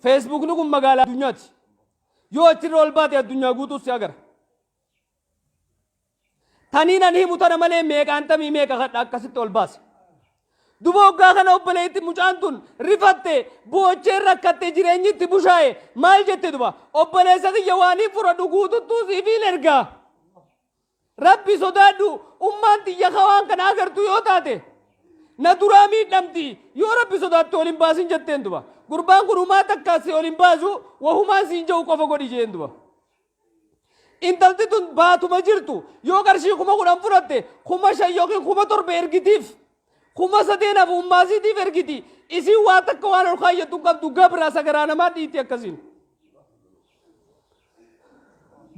Facebook nukun magala dunyati yo achirra ol baate addunyaa guutuu si agar taniinan himu tana malee meeqaan tamii meeqa kadha akkasitti ol baase duba hoggaa kana obboleetti mucaan tun rifatte boochee rakkatte jireenyitti bushaaye maal jette duba obboleessa kiyya waanii fudhadhu guututtuu siifiin ergaa rabbi sodaadhu ummaan xiyya kawaan kana agartu yoo taate na duraa miidhamti yoo rabbi sodaatti ol hin baasin jetteen duba gurbaan kun humaa takkaasi ol hin baasu wahumaan siin jedhu qofa godhi jeen duba intalti tun baatuma jirtu yoo qarshii 10,000 fudhatte 5,000 yookiin 7,000 ergitiif 3,000 ummaasiitiif ergiti isiin waa takka waan ol kaayyattu qabdu gabraa sagaraa namaa dhiitti akkasiin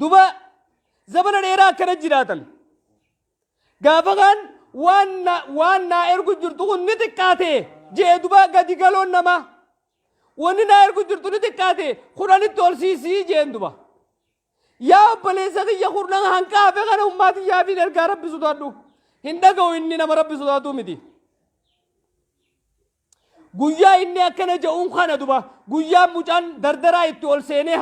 duba zamana dheeraa akkana jiraatan gaafa kaan waan naa ergu jirtu kun ni xiqqaate jee duba gadi galoon namaa wanni naa ergu jirtu ni xiqqaate kudhanitti ol siisii jeen duba yaa obboleessa kiyya kurnan hanqaafe kana ummaatiyyaa fi ergaa rabbi sodaadhu hin dhaga'u inni nama rabbi sodaatu miti guyyaa inni akkana je'uun kana duba guyyaa mucaan dardaraa itti ol seenee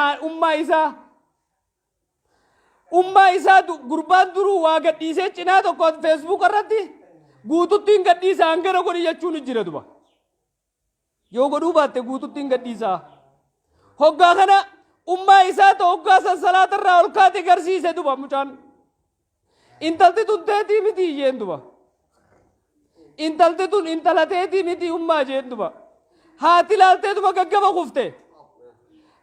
ummaa isaa gurbaan duruu waa gadhiisee cinaa tokko Facebook irratti guututtiin gadhiisaa hangana godhi jechuun jira duba yoo godhuu baatte guututtiin gadhiisaa hoggaa kana ummaa isaa ta'u hoggaa san salaatarraa ol kaate garsiise duba mucaan intalti tun teetii miti jeen duba intalti tun intala teetii miti ummaa jeen duba haati laaltee duba gaggaba kufte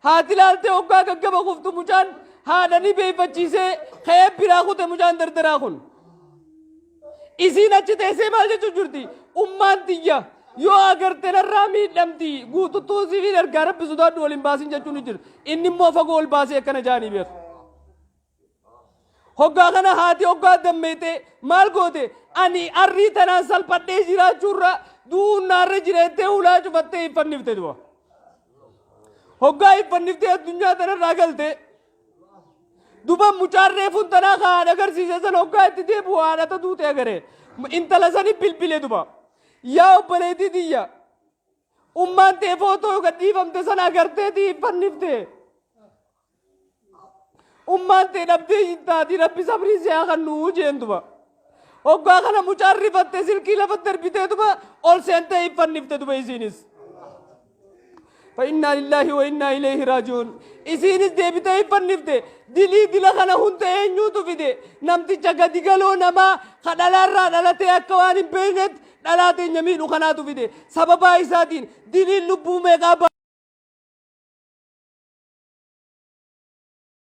haati laaltee hoggaa gaggaba kuftu mucaan haadhani beeyfachiisee ka'ee biraa kute mucaan dardaraa kun isiin achi teessee maal jechuun jirti ummaan tiyya yoo agarte narraa miidhamti guututtuu sifiin ergaa rabbi sodaadhu ol hin baasin jechuun jira inni immoo fagoo ol baasee akkana jaanii beeku hoggaa kana haati hoggaa dammeete maal goote ani arrii tanaan salphadhee jiraachuurra duunnaarra jireettee ulaa cufattee iffannifte duba hoggaa iffanniftee addunyaa tanarraa galte duba mucaan reefuun tanaa kaan agarsiise san hoggaa itti deebi'u haadhata duute agaree intala sani bilbile duba yaa obboleetii tiyya ummaan tee footoo gadhiifamte sana agarteetii iffannifte ummaan tee dhabdee taati rabbi sabrii siyaa kan nuu jeen duba hoggaa kana mucaan rifatte silkii lafatti darbitee duba ol seentee iffannifte duba isiinis فإنا لله وإنا إليه راجعون إسينس ديبتا يفنفته دلي دلا خنا هنت أنيوتو فيده نمتي جاكدي قالو نما خدالارا دلتي أكوان بينت دلاتي نمين وخناتو فيده سببا إساتين دلي لبو ميغابا